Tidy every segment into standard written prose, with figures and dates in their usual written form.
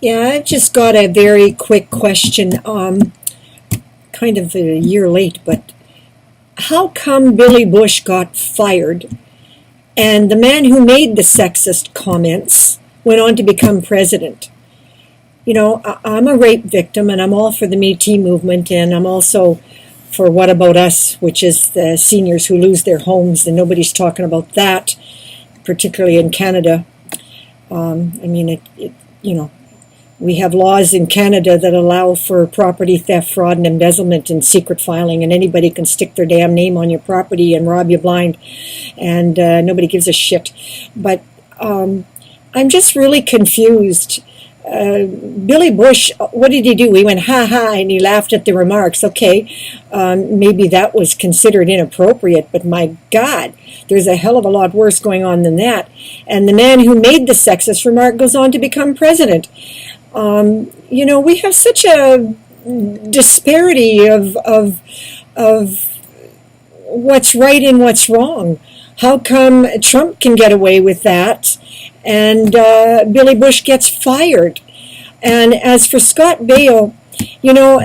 Yeah, I've just got a very quick question, kind of a year late, but how come Billy Bush got fired and the man who made the sexist comments went on to become president? You know, I'm a rape victim and I'm all for the Me Too movement, and I'm also for What About Us, which is the seniors who lose their homes, and nobody's talking about that, particularly in Canada. I mean, you know, we have laws in Canada that allow for property theft, fraud, and embezzlement and secret filing, and anybody can stick their damn name on your property and rob you blind, and nobody gives a shit. But I'm just really confused. Billy Bush, what did he do? He went, ha ha, and he laughed at the remarks. Okay, maybe that was considered inappropriate, but my God, there's a hell of a lot worse going on than that. And the man who made the sexist remark goes on to become president. You know, we have such a disparity of what's right and what's wrong. How come Trump can get away with that and Billy Bush gets fired? And as for Scott Baio, you know,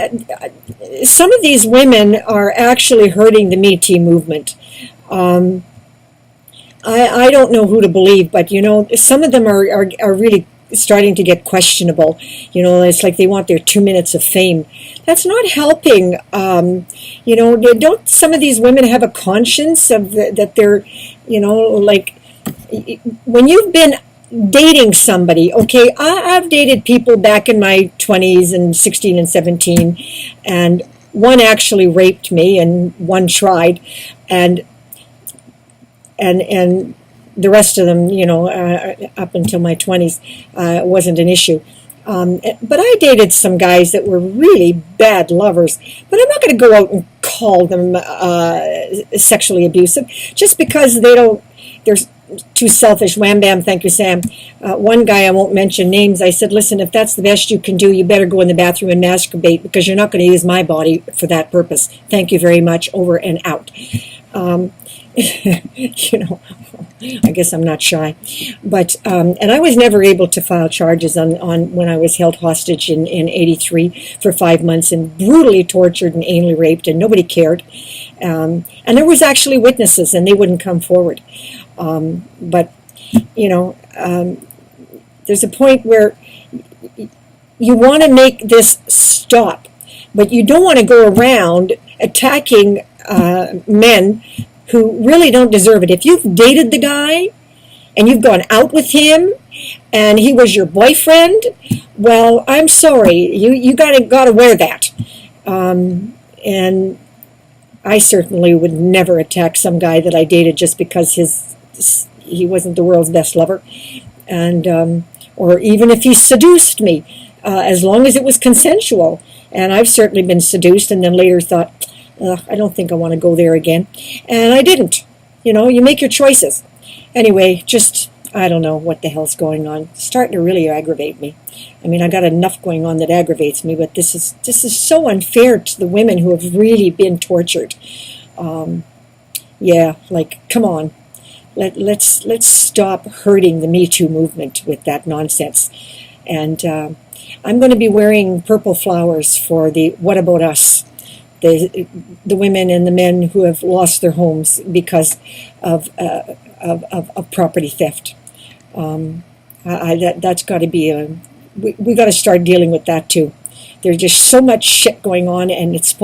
some of these women are actually hurting the Me Too movement. I don't know who to believe, but, you know, some of them are really starting to get questionable. You know, it's like they want their 2 minutes of fame. That's not helping. You know, don't some of these women have a conscience of that they're, you know, like when you've been dating somebody, okay, I've dated people back in my 20s and 16 and 17, and one actually raped me and one tried, and the rest of them, you know, up until my 20s, wasn't an issue. But I dated some guys that were really bad lovers. But I'm not going to go out and call them sexually abusive just because they're too selfish. Wham bam, thank you, Sam. One guy, I won't mention names, I said, listen, if that's the best you can do, you better go in the bathroom and masturbate, because you're not going to use my body for that purpose. Thank you very much, over and out. You know, I guess I'm not shy, but and I was never able to file charges on when I was held hostage in '83 for 5 months and brutally tortured and anally raped, and nobody cared. And there was actually witnesses, and they wouldn't come forward. But you know, there's a point where you want to make this stop, but you don't want to go around attacking men who really don't deserve it. If you've dated the guy and you've gone out with him and he was your boyfriend, well, I'm sorry, you gotta wear that. And I certainly would never attack some guy that I dated just because he wasn't the world's best lover, and or even if he seduced me, as long as it was consensual. And I've certainly been seduced and then later thought, I don't think I want to go there again. And I didn't. You know, you make your choices. Anyway, just, I don't know what the hell's going on. It's starting to really aggravate me. I mean, I got enough going on that aggravates me, but this is so unfair to the women who have really been tortured. Yeah, like, come on. Let's stop hurting the Me Too movement with that nonsense. And I'm going to be wearing purple flowers for the What About Us? The women and the men who have lost their homes because of property theft. That's got to be we got to start dealing with that too. There's just so much shit going on, and it's